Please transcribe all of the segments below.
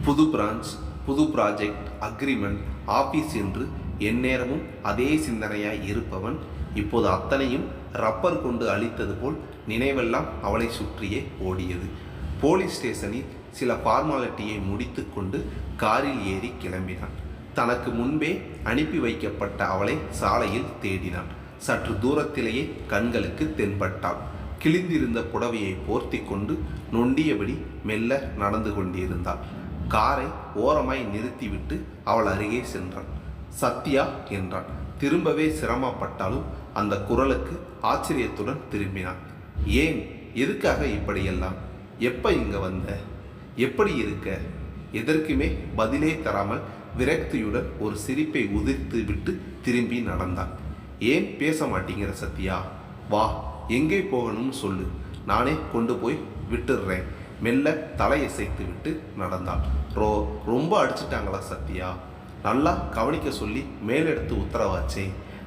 புது பிரான்ச், புது project, agreement, office என்று எந்நேரமும் அதே சிந்தனையாய் இருப்பவன் இப்போது அத்தனையும் ரப்பர் கொண்டு அழித்தது போல் நினைவெல்லாம் அவளை சுற்றியே ஓடியது. போலீஸ் ஸ்டேஷனில் சில ஃபார்மாலிட்டியை முடித்து கொண்டு காரில் ஏறி கிளம்பினான். தனக்கு முன்பே அனுப்பி வைக்கப்பட்ட அவளை சாலையில் தேடினான். சற்று தூரத்திலேயே கண்களுக்கு தென்பட்டாள். கிழிந்திருந்த புடவையை போர்த்தி கொண்டு நொண்டியபடி மெல்ல நடந்து கொண்டிருந்தாள். காரை ஓரமாய் நிறுத்திவிட்டு அவள் அருகே சென்றான். சத்யா என்றான். திரும்பவே சிரமப்பட்டாலும் அந்த குரலுக்கு ஆச்சரியத்துடன் திரும்பினான். ஏன், எதுக்காக இப்படியெல்லாம்? எப்ப இங்க வந்த? எப்படி இருக்க? எதற்குமே பதிலே தராமல் விரக்தியுடன் ஒரு சிரிப்பை உதிர்த்து விட்டு திரும்பி நடந்தான். ஏன் பேச மாட்டேங்கிற சத்யா? வா, எங்கே போகணும்னு சொல்லு, நானே கொண்டு போய் விட்டுடுறேன். மெல்ல தலையசைத்து விட்டு நடந்தாள். ரொம்ப அடிச்சிட்டாங்களா சத்யா? நல்லா கவனிக்க சொல்லி மேலெடுத்து உத்தரவாச்சே.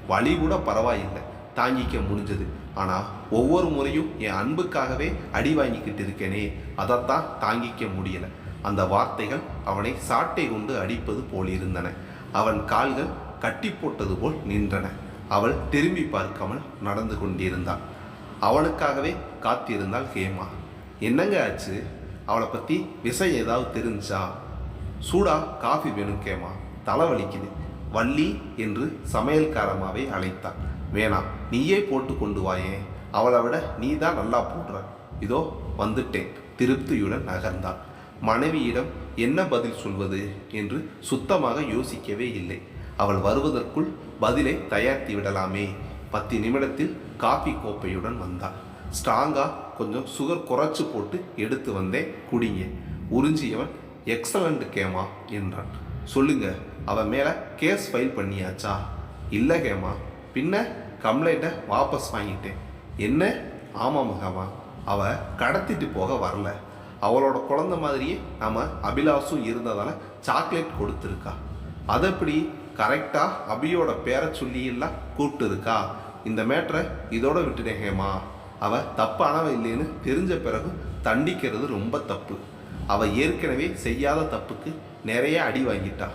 வலி கூட பரவாயில்லை, தாங்கிக்க முடிஞ்சது. ஆனால் ஒவ்வொரு முறையும் என் அன்புக்காகவே அடி வாங்கிக்கிட்டு இருக்கேனே, அதைத்தான் தாங்கிக்க முடியலை. அந்த வார்த்தைகள் அவனை சாட்டை கொண்டு அடிப்பது போல் இருந்தன. அவன் கால்கள் கட்டி போட்டது போல் நின்றன. அவள் திரும்பி பார்க்காமல் நடந்து கொண்டிருந்தாள். அவனுக்காகவே காத்திருந்தாள் ஹேமா. என்னங்க ஆச்சு? அவளை பற்றி விஷயம் ஏதாவது தெரிஞ்சா? சூடா காஃபி வேணும் கேமா, தலைவலிக்குது. வள்ளி என்று சமையல்காரமாவே அழைத்தாள். வேணாம், நீயே போட்டு கொண்டு வாயேன், அவளை விட நீ தான் நல்லா போடுற. இதோ வந்துட்டேன். திருப்தியுடன் நகர்ந்தாள். மனைவியிடம் என்ன பதில் சொல்வது என்று சுத்தமாக யோசிக்கவே இல்லை. அவள் வருவதற்குள் பதிலை தயாரித்து விடலாமே. 10 நிமிடத்தில் காஃபி கோப்பையுடன் வந்தாள். ஸ்ட்ராங்காக கொஞ்சம் சுகர் குறைச்சி போட்டு எடுத்து வந்தேன், குடிங்க. உறிஞ்சியவன் எக்ஸலண்ட் கேமா என்றான். சொல்லுங்க, அவன் மேலே கேஸ் ஃபைல் பண்ணியாச்சா? இல்லை கேமா. பின்ன கம்ப்ளைண்ட்டை வாபஸ் வாங்கிட்டேன். என்ன? ஆமாம் மகமா, அவள் கடத்திட்டு போக வரல. அவளோட குழந்தை மாதிரியே நம்ம அபிலாஷும் இருந்ததால் சாக்லேட் கொடுத்துருக்கா. அதப்படி கரெக்டாக அபியோட பேரை சொல்லி எல்லாம் கூப்பிட்டு இருக்கா. இந்த மேட்ரை இதோட விட்டுட்டேன் ஹேமா. அவள் தப்பானவ இல்லைன்னு தெரிஞ்ச பிறகு தண்டிக்கிறது ரொம்ப தப்பு. அவள் ஏற்கனவே செய்யாத தப்புக்கு நிறைய அடி வாங்கிட்டா.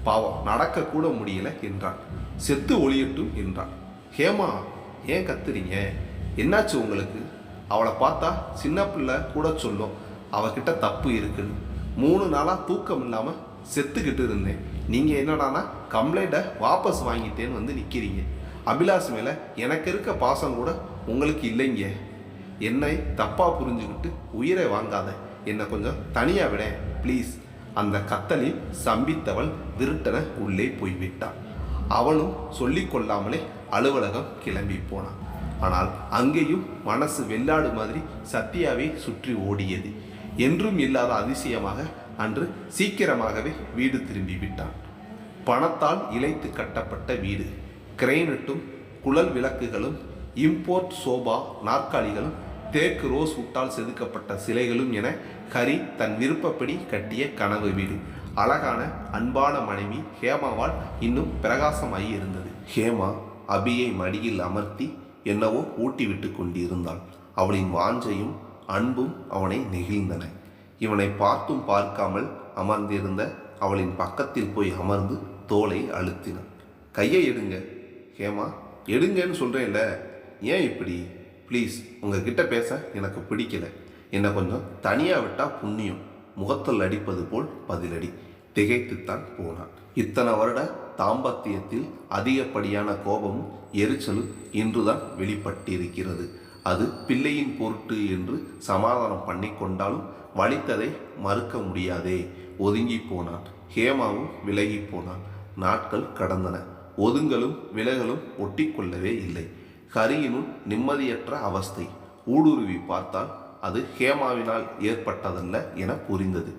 பாவம், நடக்கக்கூட முடியல என்றான். செத்து ஒளியட்டும் என்றான். ஹேமா, ஏன் கத்துறீங்க? என்னாச்சு உங்களுக்கு? அவளை பார்த்தா சின்ன பிள்ளை கூட சொல்லும் அவகிட்ட தப்பு இருக்குன்னு. 3 நாளாக தூக்கம் இல்லாமல் செத்துக்கிட்டு இருந்தேன். நீங்கள் என்னடானா கம்ப்ளைண்ட்டை வாபஸ் வாங்கிட்டேன்னு வந்து நிற்கிறீங்க. அபிலாஷ் மேலே எனக்கு இருக்க பாசம் கூட உங்களுக்கு இல்லைங்க. என்னை தப்பாக புரிஞ்சுக்கிட்டு உயிரை வாங்காத, என்னை கொஞ்சம் தனியாக விட ப்ளீஸ். அந்த கத்தலில் சம்பித்தவள் விருட்டன உள்ளே போய்விட்டாள். அவனும் சொல்லிக்கொள்ளாமலே அலுவலகம் கிளம்பி போனான். ஆனால் அங்கேயும் மனசு வெள்ளாடு மாதிரி சத்யாவை சுற்றி ஓடியது. என்றும் இல்லாத அதிசயமாக அன்று சீக்கிரமாகவே வீடு திரும்பி விட்டான். பணத்தால் இழைத்து கட்டப்பட்ட வீடு. கிரெயினட்டும் குழல் விளக்குகளும், இம்போர்ட் சோபா நாற்காலிகளும், தேக்கு ரோஸ் உட்டால் செதுக்கப்பட்ட சிலைகளும் என ஹரி தன் விருப்பப்படி கட்டிய கனவு வீடு. அழகான அன்பான மனைவி ஹேமாவால் இன்னும் பிரகாசமாகி இருந்தது. ஹேமா அபியை மடியில் அமர்த்தி என்னவோ ஊட்டி விட்டு கொண்டிருந்தாள். அவளின் வாஞ்சையும் அன்பும் அவனை நெகிழ்ந்தன. இவனை பார்த்தும் பார்க்காமல் அமர்ந்திருந்த அவளின் பக்கத்தில் போய் அமர்ந்து தோலை அழுத்தினான். கையை எடுங்க ஹேமா. எடுங்கன்னு சொல்கிறேன்ல, ஏன் இப்படி? ப்ளீஸ், உங்ககிட்ட பேச எனக்கு பிடிக்கல. என்னை கொஞ்சம் தனியாக விட்டால் புண்ணியம். முகத்தில் அடிப்பது போல் பதிலடி. திகைத்துத்தான் போனான். இத்தனை வருட தாம்பத்தியத்தில் அதிகப்படியான கோபமும் எரிச்சலும் இன்றுதான் வெளிப்பட்டிருக்கிறது. அது பிள்ளையின் பொருட்டு என்று சமாதானம் பண்ணி கொண்டாலும் வலித்ததை மறுக்க முடியாதே. ஒதுங்கி போனான். ஹேமாவும் விலகி போனான். நாட்கள் கடந்தன. ஒதுங்கலும் விலகலும் ஒட்டி கொள்ளவே இல்லை. ஹரியினுள் நிம்மதியற்ற அவஸ்தை. ஊடுருவி பார்த்தால் அது ஹேமாவினால் ஏற்பட்டதல்ல என புரிந்தது.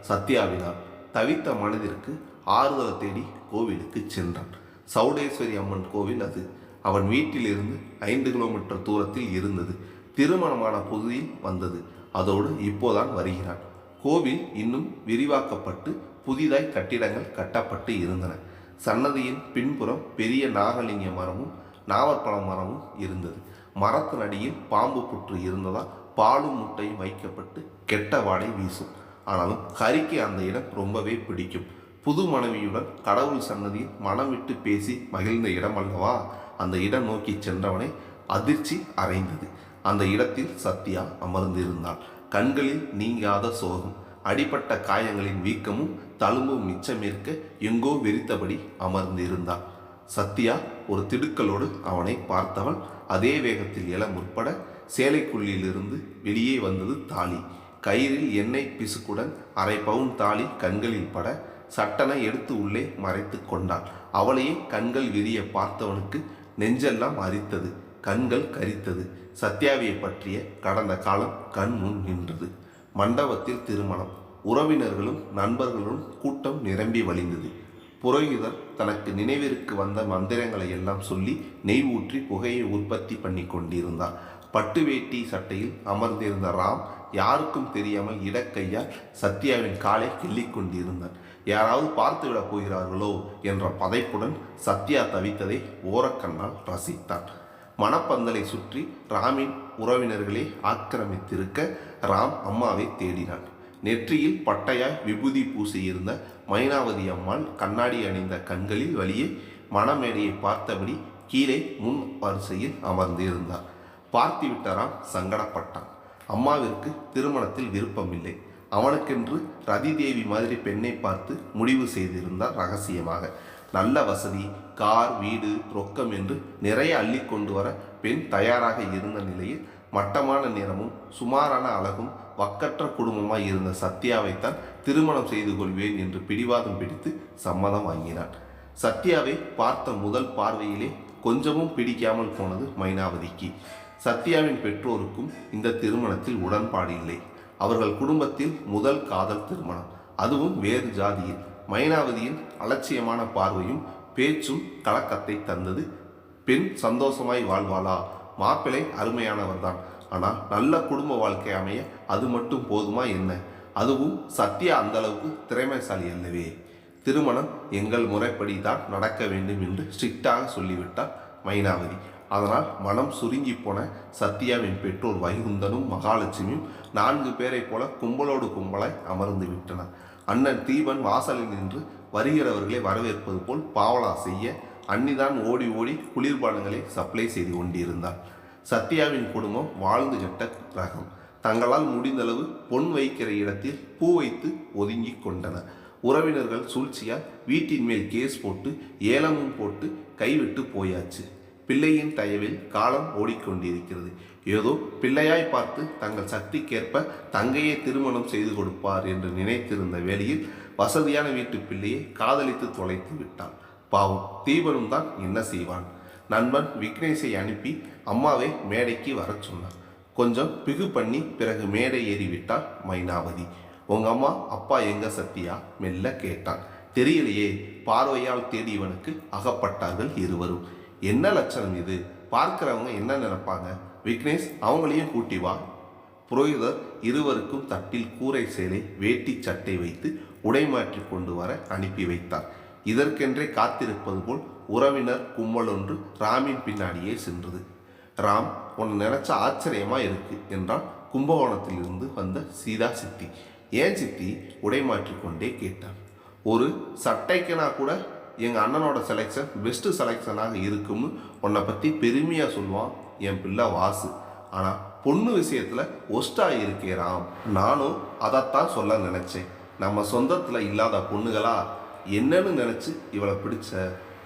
சத்யாவினால் தவித்த மனதிற்கு ஆறுதல் தேடி கோவிலுக்கு சென்றான். சௌடேஸ்வரி அம்மன் கோவில் அது. அவன் வீட்டிலிருந்து 5 கிலோமீட்டர் தூரத்தில் இருந்தது. திருமணமான புதியில் வந்தது. அதோடு இப்போதான் வருகிறான். கோவில் இன்னும் விரிவாக்கப்பட்டு புதிதாய் கட்டிடங்கள் கட்டப்பட்டு இருந்தன. சன்னதியின் பின்புறம் பெரிய நாகலிங்க மரமும் நாவற்பழ மரமும் இருந்தது. மரத்தின் அடியில் பாம்பு புற்று இருந்ததால் பாலும் முட்டையும் வைக்கப்பட்டு கெட்ட வாடை வீசும். ஆனாலும் ஹரிக்கு அந்த இடம் ரொம்பவே பிடிக்கும். புது மனைவியுடன் கடவுள் சன்னதியில் மனம் விட்டு பேசி மகிழ்ந்த இடம் அல்லவா. அந்த இடம் நோக்கி சென்றவனை அதிர்ச்சி அறைந்தது. அந்த இடத்தில் சத்யா அமர்ந்திருந்தாள். கண்களில் நீங்காத சோகம், அடிப்பட்ட காயங்களின் வீக்கமும் தழும்பும் மிச்சமேற்க எங்கோ வெறித்தபடி அமர்ந்திருந்தாள். சத்யா ஒரு திடுக்கலோடு அவனை பார்த்தவள் அதே வேகத்தில் எழ முற்பட சேலைக்குள்ளிலிருந்து வெளியே வந்தது தாலி. கயிறில் எண்ணெய் பிசுக்குடன் 1/2 பவுன் தாலி கண்களில் பட சட்டனை எடுத்து உள்ளே மறைத்து கொண்டாள். அவளையே கண்கள் விரிய பார்த்தவனுக்கு நெஞ்செல்லாம் அரித்தது, கண்கள் கரித்தது. சத்யாவை பற்றிய கடந்த காலம் கண் முன் நின்றது. மண்டபத்தில் திருமணம். உறவினர்களும் நண்பர்களும் கூட்டம் நிரம்பி வழிந்தது. புரோகிதர் தனக்கு நினைவிற்கு வந்த மந்திரங்களை எல்லாம் சொல்லி நெய் ஊற்றி புகையை உற்பத்தி பண்ணி கொண்டிருந்தார். பட்டு வேட்டி சட்டையில் அமர்ந்திருந்த ராம் யாருக்கும் தெரியாமல் இடக்கையால் சத்யாவின் காலை கிள்ளிக் கொண்டிருந்தான். யாராவது பார்த்துவிடப் போகிறார்களோ என்ற பதைப்புடன் சத்யா தவித்ததை ஓரக்கண்ணால் ரசித்தான். மணப்பந்தலை சுற்றி ராமின் உறவினர்களே ஆக்கிரமித்திருக்க ராம் அம்மாவை தேடினான். நெற்றியில் பட்டையாய் விபூதி பூசியிருந்த மைனாவதி அம்மாள் கண்ணாடி அணிந்த கண்களில் வழியே மணமேடையை பார்த்தபடி கீழே முன் வரிசையில் அமர்ந்திருந்தார். பார்த்துவிட்ட ராம் சங்கடப்பட்டான். அம்மாவிற்கு திருமணத்தில் விருப்பமில்லை. அவனுக்கென்று ரதி தேவி மாதிரி பெண்ணை பார்த்து முடிவு செய்திருந்தார் ரகசியமாக. நல்ல வசதி, கார், வீடு, ரொக்கம் என்று நிறைய அள்ளி கொண்டு வர பெண் தயாராக இருந்த நிலையில் மட்டமான நிறமும் சுமாரான அழகும் வக்கற்ற குடும்பமாய் இருந்த சத்யாவைத்தான் திருமணம் செய்து கொள்வேன் என்று பிடிவாதம் பிடித்து சம்மதம் வாங்கினான். சத்யாவை பார்த்த முதல் பார்வையிலே கொஞ்சமும் பிடிக்காமல் போனது மைனாவதிக்கு. சத்யாவின் பெற்றோருக்கும் இந்த திருமணத்தில் உடன்பாடு இல்லை. அவர்கள் குடும்பத்தில் முதல் காதல் திருமணம், அதுவும் வேறு ஜாதியில். மைனாவதியின் அலட்சியமான பார்வையும் பேச்சும் கலக்கத்தை தந்தது. பெண் சந்தோஷமாய் வாழ்வாளா? மாப்பிள்ளை அருமையானவர்தான், ஆனால் நல்ல குடும்ப வாழ்க்கை அமைய அது மட்டும் போதுமா என்ன? அதுவும் சத்யா அந்த அளவுக்கு திறமைசாலி அல்லவே. திருமணம் எங்கள் முறைப்படி தான் நடக்க வேண்டும் என்று ஸ்ட்ரிக்டாக சொல்லிவிட்டார் மைனாவதி. அதனால் மனம் சுருங்கி போன சத்யாவின் பெற்றோர் வைகுந்தனும் மகாலட்சுமியும் 4 பேரை போல கும்பலோடு கும்பலாய் அமர்ந்து விட்டனர். அண்ணன் தீபன் வாசலில் நின்று வருகிறவர்களை வரவேற்பது போல் பாவலா செய்ய அன்னிதான் ஓடி ஓடி குளிர்பானங்களை சப்ளை செய்து கொண்டிருந்தார். சத்யாவின் குடும்பம் வாழ்ந்து கெட்ட ரகம். தங்களால் முடிந்தளவு பொன் வைக்கிற இடத்தில் பூ வைத்து ஒதுங்கி கொண்டனர். உறவினர்கள் சூழ்ச்சியால் வீட்டின் மேல் கேஸ் போட்டு ஏலமும் போட்டு கைவிட்டு போயாச்சு. பிள்ளையின் தயவில் காலம் ஓடிக்கொண்டிருக்கிறது. ஏதோ பிள்ளையாய் பார்த்து தங்கள் சக்திக்கேற்ப தங்கையை திருமணம் செய்து கொடுப்பார் என்று நினைத்திருந்த வேளையில் வசதியான வீட்டு பிள்ளையை காதலித்து தொலைத்து விட்டான். பாவம், தீபனும் தான் என்ன செய்வான்? நண்பன் விக்னேஷை அனுப்பி அம்மாவை மேடைக்கு வர சொன்னான். கொஞ்சம் பிகு பண்ணி பிறகு மேடை ஏறிவிட்டாள் மைனாவதி. உங்க அம்மா அப்பா எங்க சத்யா? மெல்ல கேட்டான். தெரியலையே. பார்வையால் தேடியவனுக்கு அகப்பட்டார்கள் இருவரும். என்ன லட்சணம் இது? பார்க்கிறவங்க என்ன நினைப்பாங்க? விக்னேஷ், அவங்களையும் கூட்டி வா. புரோகிதர் இருவருக்கும் தட்டில் கூரை சேலை, வேட்டி சட்டை வைத்து உடைமாற்றி கொண்டு வர அனுப்பி வைத்தார். இதற்கென்றே காத்திருப்பது போல் உறவினர் கும்பல் ஒன்று ராமின் பின்னாடியே சென்றது. ராம், உன்னை நினைச்ச ஆச்சரியமா இருக்கு என்றால் கும்பகோணத்திலிருந்து வந்த சீதா சித்தி. ஏன் சித்தி? உடைமாற்றி கொண்டே கேட்டான். ஒரு சட்டைக்குனா கூட எங்கள் அண்ணனோட செலெக்ஷன் பெஸ்ட்டு செலெக்ஷனாக இருக்கும்னு உன்னை பற்றி பெருமையாக சொல்லுவான் என் பிள்ளை வாசு. ஆனால் பொண்ணு விஷயத்தில் ஒஸ்டாக இருக்கே ராம். நானும் அதைத்தான் சொல்ல நினச்சேன். நம்ம சொந்தத்தில் இல்லாத பொண்ணுகளா என்னன்னு நினச்சி இவளை பிடிச்ச.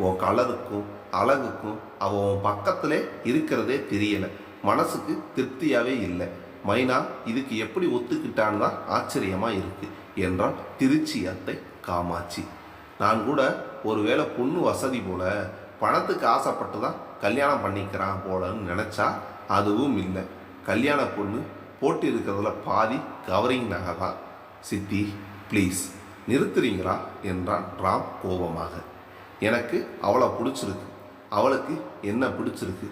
உன் கலருக்கும் அழகுக்கும் அவன் உன் பக்கத்திலே இருக்கிறதே தெரியலை. மனசுக்கு திருப்தியாகவே இல்லை. மைனா இதுக்கு எப்படி ஒத்துக்கிட்டான்னு தான் ஆச்சரியமாக இருக்கு என்றால் திருச்சி அத்தை காமாட்சி. நான் கூட ஒருவேளை பொண்ணு வசதி போல பணத்துக்கு ஆசைப்பட்டு தான் கல்யாணம் பண்ணிக்கிறான் போலன்னு நினச்சா அதுவும் இல்லை. கல்யாண பொண்ணு போட்டு இருக்கிறதுல பாதி கவரிங் நகை தான். சித்தி ப்ளீஸ் நிறுத்துறீங்களா என்றான் ராம் கோபமாக. எனக்கு அவளை பிடிச்சிருக்கு, அவளுக்கு என்ன பிடிச்சிருக்கு.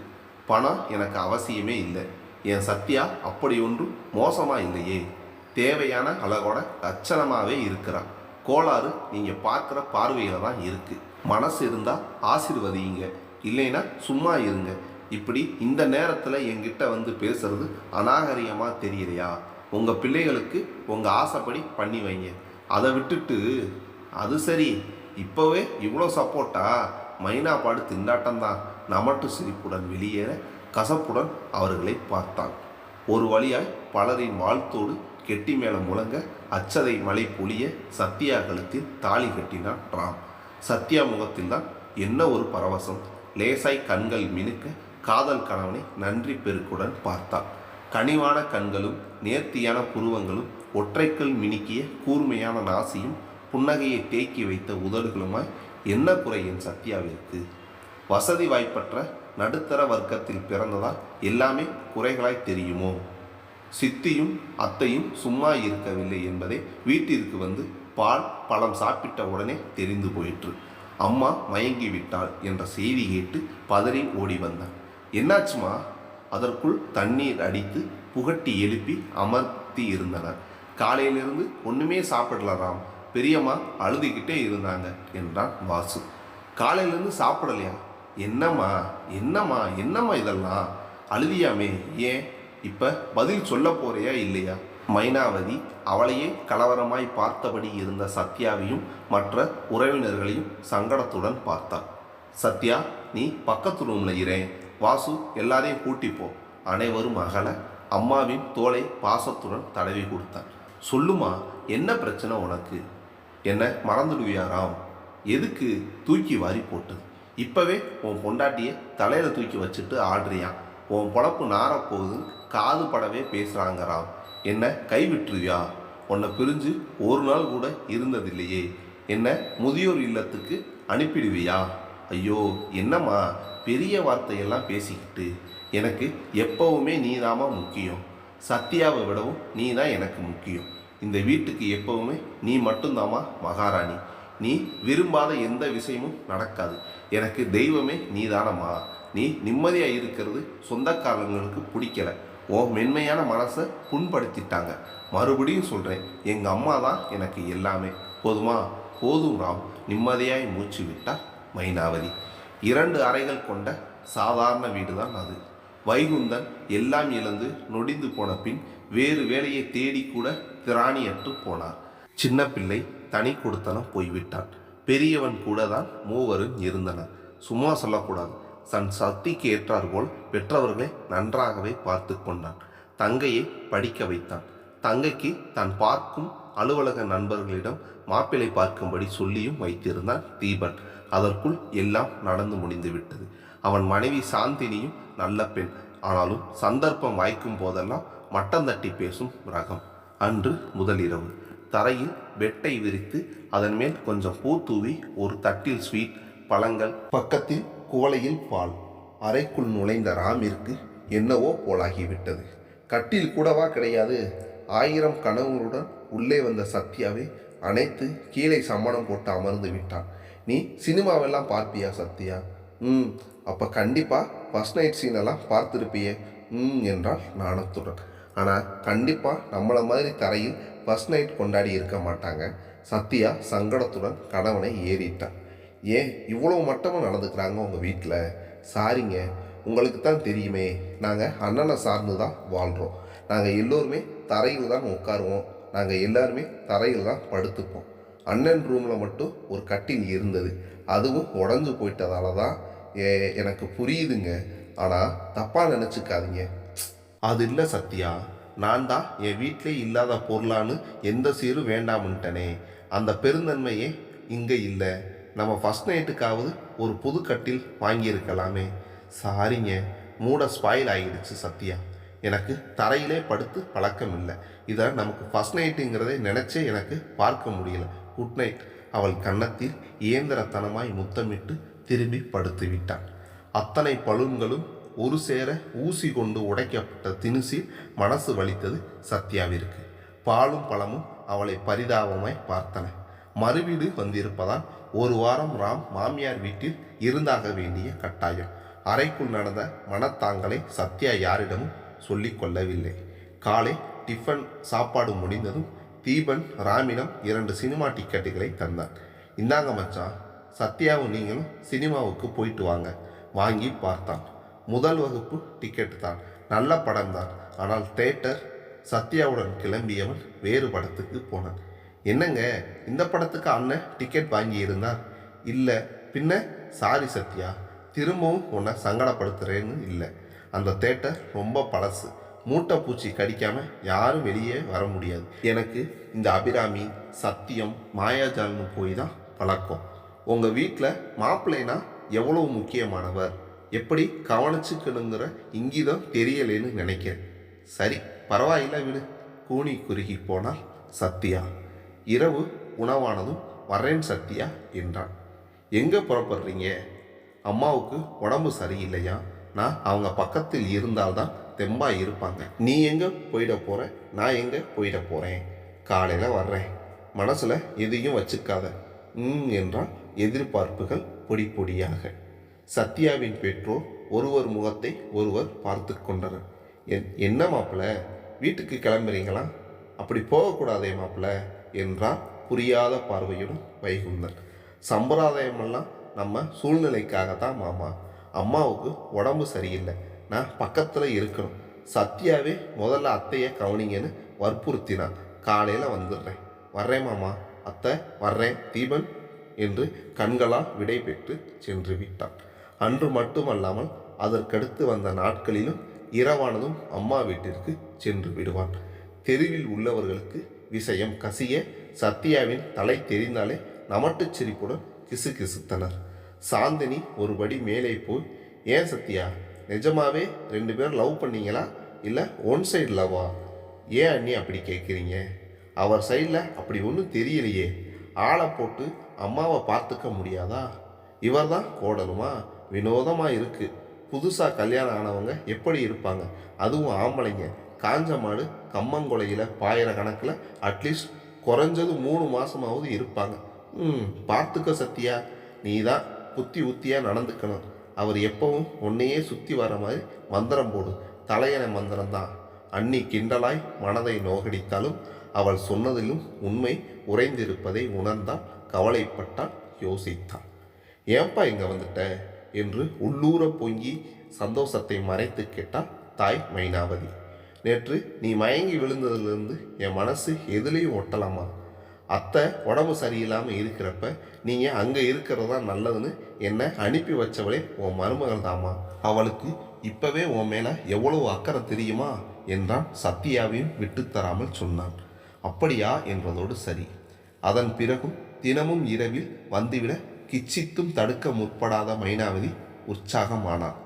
பணம் எனக்கு அவசியமே இல்லை. என் சத்யா அப்படி ஒன்றும் மோசமாக இல்லையே. தேவையான அழகோட லட்சணமாகவே இருக்கிறான். கோளாறு நீங்கள் பார்க்குற பார்வையில் தான் இருக்குது. மனசு இருந்தால் ஆசீர்வதிங்க, இல்லைன்னா சும்மா இருங்க. இப்படி இந்த நேரத்தில் என்கிட்ட வந்து பேசுறது அநாகரிகமாக தெரியலையா? உங்கள் பிள்ளைகளுக்கு உங்கள் ஆசைப்படி பண்ணி வைங்க. அதை விட்டுட்டு அது சரி இப்போவே இவ்வளோ சப்போர்ட்டா, மைனா பாடு திண்டாட்டம்தான் நமட்டு சிரிப்புடன் வெளியேற கசப்புடன் அவர்களை பார்த்தான். ஒரு வழியாய் பலரின் வாழ்த்தோடு கெட்டி மேளம் முழங்க அச்சதை மலை பொழிய சத்யா கழுத்தில் தாலி கட்டினான் ராம். சத்யா முகத்தில் தான் என்ன ஒரு பரவசம்! லேசாய் கண்கள் மினுக்க காதல் கணவனை நன்றி பெருக்குடன் பார்த்தான். கனிவான கண்களும் நேர்த்தியான புருவங்களும் ஒற்றைக்கல் மினுக்கிய கூர்மையான நாசியும் புன்னகையை தேக்கி வைத்த உதடுகளுமாய் என்ன குறை என் சத்யாவிற்கு? வசதி வாய்ப்பற்ற நடுத்தர வர்க்கத்தில் பிறந்ததால் எல்லாமே குறைகளாய் தெரியுமோ? சித்தியும் அத்தையும் சும்மா இருக்கவில்லை என்பதை வீட்டிற்கு வந்து பால் பழம் சாப்பிட்ட உடனே தெரிந்து போயிற்று. அம்மா மயங்கி விட்டாள் என்ற செய்தி கேட்டு பதறி ஓடி வந்தான். என்னாச்சுமா? அதற்குள் தண்ணீர் அடித்து புகட்டி எழுப்பி அமர்த்தி இருந்தனர். காலையிலிருந்து ஒன்றுமே சாப்பிடலாம், பெரியம்மா அழுதுகிட்டே இருந்தாங்க என்றான் வாசு. காலையிலேருந்து சாப்பிடலையா? என்னம்மா என்னம்மா என்னம்மா இதெல்லாம்? அழுதியாமே, ஏன் இப்போ பதில் சொல்ல போறியா இல்லையா? மைனாவதி அவளையே கலவரமாய் பார்த்தபடி இருந்த சத்யாவையும் மற்ற உறவினர்களையும் சங்கடத்துடன் பார்த்தாள். சத்யா, நீ பக்கத்து ரூமில் இரேன், வாசு எல்லாரையும் கூட்டிப்போ. அனைவரும் அகல அம்மாவின் தோலை பாசத்துடன் தடவி கொடுத்தான். சொல்லுமா, என்ன பிரச்சனை உனக்கு? என்ன மறந்துடுவியாராம்? எதுக்கு தூக்கி வாரி போட்டது? இப்போவே உன் பொண்டாட்டியை தலையில் தூக்கி வச்சுட்டு ஆடுறியான். உன் பொழப்பு நாரப்போகுது காது படவே பேசுகிறாங்கராம். என்ன கைவிட்டுருவியா? உன்னை பிரிஞ்சு ஒரு நாள் கூட இருந்ததில்லையே. என்ன முதியோர் இல்லத்துக்கு அனுப்பிடுவியா? ஐயோ என்னம்மா பெரிய வார்த்தையெல்லாம் பேசிக்கிட்டு. எனக்கு எப்பவுமே நீதாம்மா முக்கியம். சத்யாவை விடவும் நீ தான் எனக்கு முக்கியம். இந்த வீட்டுக்கு எப்பவுமே நீ மட்டும்தாம்மா மகாராணி. நீ விரும்பாத எந்த விஷயமும் நடக்காது. எனக்கு தெய்வமே நீ தானம்மா. நீ நிம்மதியாக இருக்கிறது சொந்தக்காரங்களுக்கு பிடிக்கல. ஓ மென்மையான மனசை புண்படுத்திட்டாங்க. மறுபடியும் சொல்கிறேன், எங்கள் அம்மா தான் எனக்கு எல்லாமே. போதுமா? போதும் ராம். நிம்மதியாய் மூச்சு விட்டார் மைனாவதி. 2 அறைகள் கொண்ட சாதாரண வீடுதான் அது. வைகுந்தன் எல்லாம் இழந்து நொடிந்து போன பின் வேறு வேலையை தேடி கூட திராணியற்று போனார். சின்ன பிள்ளை தனி கொடுத்தனம் போய்விட்டான். பெரியவன் கூட தான் மூவரும் இருந்தனர். சும்மா சொல்லக்கூடாது. தன் சக்திக்கு ஏற்றாற்போல் பெற்றவர்களை நன்றாகவே பார்த்து கொண்டான். தங்கையை படிக்க வைத்தான். தங்கைக்கு தான் பார்க்கும் அலுவலக நண்பர்களிடம் மாப்பிள்ளை பார்க்கும்படி சொல்லியும் வைத்திருந்தான் தீபன். அதற்குள் எல்லாம் நடந்து முடிந்து விட்டது. அவன் மனைவி சாந்தினியும் நல்ல பெண். ஆனாலும் சந்தர்ப்பம் வாய்க்கும் போதெல்லாம் மட்டம் தட்டி பேசும் ரகம். அன்று முதலிரவு தரையில் பெட்டை விரித்து அதன் மேல் கொஞ்சம் பூ தூவி ஒரு தட்டில் ஸ்வீட், பழங்கள், பக்கத்தில் குவளையில் பால். அறைக்குள் நுழைந்த ராமிற்கு என்னவோ போலாகிவிட்டது. கட்டில் கூடவா கிடையாது? 1000 கனவுகளுடன் உள்ளே வந்த சத்யாவை அனைத்து கீழே சம்மணம் போட்டு அமர்ந்து விட்டான். நீ சினிமாவெல்லாம் பார்ப்பியா சத்யா? அப்போ கண்டிப்பாக ஃபர்ஸ்ட் நைட் சீனெல்லாம் பார்த்துருப்பியே என்றாள் நாணத்துடன். ஆனால் கண்டிப்பாக நம்மளை மாதிரி தரையில் ஃபர்ஸ்ட் நைட் கொண்டாடி இருக்க மாட்டாங்க. சத்யா சங்கடத்துடன் கணவனை ஏறிட்டான். ஏன் இவ்வளவு மட்டமாக நடந்துக்கிறாங்க உங்கள் வீட்டில்? சாரிங்க, உங்களுக்கு தான் தெரியுமே, நாங்கள் அண்ணனை சார்ந்து தான் வாழ்கிறோம். நாங்கள் எல்லோருமே தரையில் தான் உட்காருவோம். நாங்கள் எல்லாருமே தரையில் தான் படுத்துப்போம். அண்ணன் ரூமில் மட்டும் ஒரு கட்டில் இருந்தது. அதுவும் உடஞ்சி போயிட்டதால தான். எனக்கு புரியுதுங்க, ஆனால் தப்பாக நினச்சிக்காதீங்க. அது இல்லை சத்யா, நான் தான் என் வீட்டிலே இல்லாத பொருளான்னு எந்த சீரும் வேண்டாமுன்ட்டனே. அந்த பெருந்தன்மையே இங்கே இல்லை. நம்ம ஃபஸ்ட் நைட்டுக்காவது ஒரு புது கட்டில் வாங்கியிருக்கலாமே. சாரிங்க, மூட ஸ்பாயில் ஆகிடுச்சு சத்யா. எனக்கு தரையிலே படுத்து பழக்கம் இல்லை. இதை நமக்கு ஃபஸ்ட் நைட்டுங்கிறதே நினச்சே எனக்கு பார்க்க முடியல. Good night. அவள் கன்னத்தில் இயந்திரத்தனமாய் முத்தமிட்டு திரும்பி படுத்து விட்டான். அத்தனை பலூன்களும் ஒரு சேர ஊசி கொண்டு உடைக்கப்பட்ட தினுசில் மனசு வலித்தது சத்யாவிற்கு. பாலும் பழமும் அவளை பரிதாபமாய் பார்த்தன. மறுவீடு வந்திருப்பதால் ஒரு வாரம் ராம் மாமியார் வீட்டில் இருந்தாக வேண்டிய கட்டாயம். அறைக்குள் நடந்த மனத்தாங்களை சத்யா யாரிடமும் சொல்லிக் கொள்ளவில்லை. காலை டிஃபன் சாப்பாடு முடிந்ததும் தீபன் ராமிடம் 2 சினிமா டிக்கெட்டுகளை தந்தான். இந்தாங்க மச்சான், சத்யாவும் நீங்களும் சினிமாவுக்கு போயிட்டு வாங்க. வாங்கி பார்த்தான். முதல் வகுப்பு டிக்கெட் தான். நல்ல படம் தான். ஆனால் தேட்டர் சத்யாவுடன் கிளம்பியவன் வேறு படத்துக்கு போனான். என்னங்க, இந்த படத்துக்கு அண்ணன் டிக்கெட் வாங்கி இருந்தார்? இல்லை. பின்ன? சாரி சத்யா, திரும்பவும் உன்னை சங்கடப்படுத்துறேன்னு இல்லை. அந்த தேட்டர் ரொம்ப பழசு. மூட்டை பூச்சி கடிக்காம யாரும் வெளியே வர முடியாது. எனக்கு இந்த அபிராமி, சத்தியம், மாயாஜால்னு போய் தான் பழக்கம். உங்கள் வீட்டில் மாப்பிள்ளைனா எவ்வளவு முக்கியமானவர், எப்படி கவனிச்சுக்கணுங்கிற இங்கிதம் தெரியலேன்னு நினைக்கிறேன். சரி, பரவாயில்ல விடு. கூனி குறுகி போனாள் சத்யா. இரவு உணவானதும் வரேன் சத்யா என்றான். எங்கே புறப்படுறீங்க? அம்மாவுக்கு உடம்பு சரியில்லையா, நான் அவங்க பக்கத்தில் இருந்தால்தான் தெம்பா இருப்பாங்க. நீ எங்கே போயிட போகிற, நான் எங்கே போயிட போகிறேன்? காலையில் வர்றேன். மனசில் எதையும் வச்சுக்காத என்றால் எதிர்பார்ப்புகள் பொடி பொடியாக. சத்யாவின் பெற்றோர் ஒருவர் முகத்தை ஒருவர் பார்த்து கொண்டனர். என்ன மாப்பிள்ள, வீட்டுக்கு கிளம்புறீங்களா? அப்படி போகக்கூடாதே மாப்பிள்ள என்றார் புரியாத பார்வையுடன் வைகுந்தன். சம்பிரதாயமெல்லாம் நம்ம சூழ்நிலைக்காகத்தான் மாமா. அம்மாவுக்கு உடம்பு சரியில்லை, நான் பக்கத்தில் இருக்கணும். சத்யாவே முதல்ல அத்தையை கவனிங்கன்னு வற்புறுத்தினான். காலையில் வந்துடுறேன். வர்றேன் மாமா. அத்தை வர்றேன் தீபன் என்று கண்களால் விடை பெற்று சென்று விட்டான். அன்று மட்டுமல்லாமல் அதற்கடுத்து வந்த நாட்களிலும் இரவானதும் அம்மா வீட்டிற்கு சென்று விடுவான். தெருவில் உள்ளவர்களுக்கு விஷயம் கசிய சத்யாவின் தலை தெரிந்தாலே நமட்டுச் சிரிப்புடன் கிசுகிசுத்தனர். சாந்தினி ஒருபடி மேலே போய், ஏன் சத்யா, நிஜமாவே 2 பேரும் லவ் பண்ணீங்களா, இல்லை ஒன் சைடு லவ்வா? ஏன் அண்ணி அப்படி கேட்குறீங்க? அவர் சைடில் அப்படி ஒன்றும் தெரியலையே. ஆளை போட்டு அம்மாவை பார்த்துக்க முடியாதா? இவர் தான் ஓடணுமா? வினோதமாக இருக்குது. புதுசாக கல்யாணம் ஆனவங்க எப்படி இருப்பாங்க, அதுவும் ஆம்பளைங்க. காஞ்ச மாடு கம்மங்கொலையில் பாயிற கணக்கில் அட்லீஸ்ட் குறைஞ்சது 3 மாதமாவது இருப்பாங்க. பார்த்துக்க சத்யா, நீ தான் புத்தி உத்தியாக நடந்துக்கணும். அவர் எப்பவும் உன்னையே சுற்றி வர மாதிரி மந்திரம் போடு. தலையணை மந்திரம்தான். அண்ணி கிண்டலாய் மனதை நோகடித்தாலும் அவள் சொன்னதிலும் உண்மை உறைந்திருப்பதை உணர்ந்தால் கவலைப்பட்டால் யோசித்தான். ஏன்பா இங்கே வந்துட்ட என்று உள்ளூர பொங்கி சந்தோஷத்தை மறைத்து கேட்டால் தாய் மைனாவதி. நேற்று நீ மயங்கி விழுந்ததுலேருந்து என் மனசு எதுலேயும் ஒட்டலாமா? அத்தை உடம்பு சரியில்லாமல் இருக்கிறப்ப நீங்கள் அங்கே இருக்கிறது தான் நல்லதுன்னு என்னை அனுப்பி வச்சவளே உன் மருமகள் தாமா. அவளுக்கு இப்போவே உன் மேலே எவ்வளவு அக்கறை தெரியுமா என்றான். சத்யாவையும் விட்டுத்தராமல் சொன்னான். அப்படியா என்றதோடு சரி. அதன் பிறகும் தினமும் இரவில் வந்துவிட கிச்சித்தும் தடுக்க முற்படாத மைனாவதி உற்சாகமானாள்.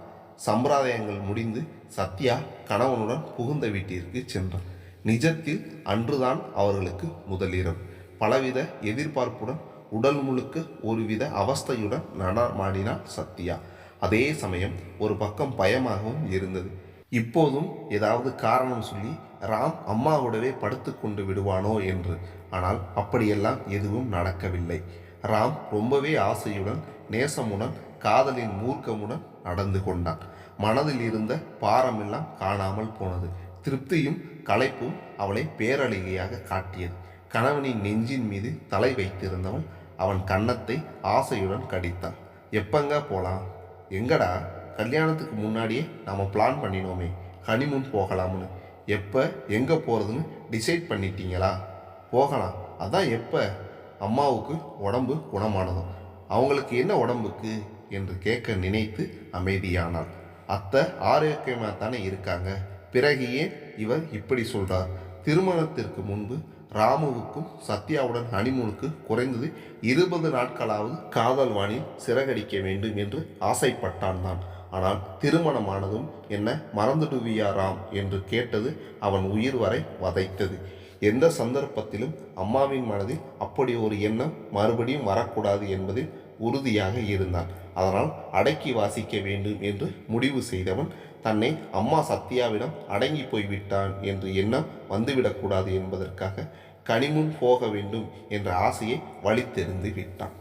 சம்பிரதாயங்கள் முடிந்து சத்யா கணவனுடன் புகுந்த வீட்டிற்கு சென்றான். நிஜத்தில் அன்றுதான் அவர்களுக்கு முதலிரவு. பலவித எதிர்பார்ப்புடன் உடல் முழுக்க ஒருவித அவஸ்தையுடன் நடமாடினாள் சத்யா. அதே சமயம் ஒரு பக்கம் பயமாகவும் இருந்தது. இப்போதும் ஏதாவது காரணம் சொல்லி ராம் அம்மாவோடவே படுத்து கொண்டு விடுவானோ என்று. ஆனால் அப்படியெல்லாம் எதுவும் நடக்கவில்லை. ராம் ரொம்பவே ஆசையுடன், நேசமுடன், காதலின் மூர்க்கமுடன் நடந்து கொண்டான். மனதில் இருந்த பாரமெல்லாம் காணாமல் போனது. திருப்தியும் களைப்பும் அவளை பேரழகியாக காட்டியது. கணவனின் நெஞ்சின் மீது தலை வைத்திருந்தவன் அவன் கன்னத்தை ஆசையுடன் கடித்தான். எப்பங்க போகலாம்? எங்கடா? கல்யாணத்துக்கு முன்னாடியே நம்ம பிளான் பண்ணினோமே, ஹனிமூன் போகலாம்னு. எப்போ எங்கே போகிறதுன்னு டிசைட் பண்ணிட்டீங்களா? போகலாம். அதான் எப்போ? அம்மாவுக்கு உடம்பு குணமானதும். அவங்களுக்கு என்ன உடம்புக்கு என்று கேட்க நினைத்து அமைதியானாள். அத்தை ஆரோக்கியமாக தானே இருக்காங்க, பிறகு ஏன் இவர் இப்படி சொல்கிறார்? திருமணத்திற்கு முன்பு ராமுவுக்கும் சத்யாவுடன் ஹனிமூனுக்கு குறைந்தது 20 நாட்களாவது காதல் வானில் சிறகடிக்க வேண்டும் என்று ஆசைப்பட்டான் தான். ஆனால் திருமணமானதும் என்ன மறந்துடுவியா ராம் என்று கேட்டது அவன் உயிர் வரை வதைத்தது. எந்த சந்தர்ப்பத்திலும் அம்மாவின் மனதில் அப்படி ஒரு எண்ணம் மறுபடியும் வரக்கூடாது என்பதில் உறுதியாக இருந்தான். அதனால் அடக்கி வாசிக்க வேண்டும் என்று முடிவு செய்தவன் தன்னை அம்மா சத்யாவிடம் அடங்கி போய்விட்டான் என்று எண்ணம் வந்துவிடக்கூடாது என்பதற்காக கனிமுன் போக வேண்டும் என்ற ஆசையை வலித்தெறிந்து விட்டான்.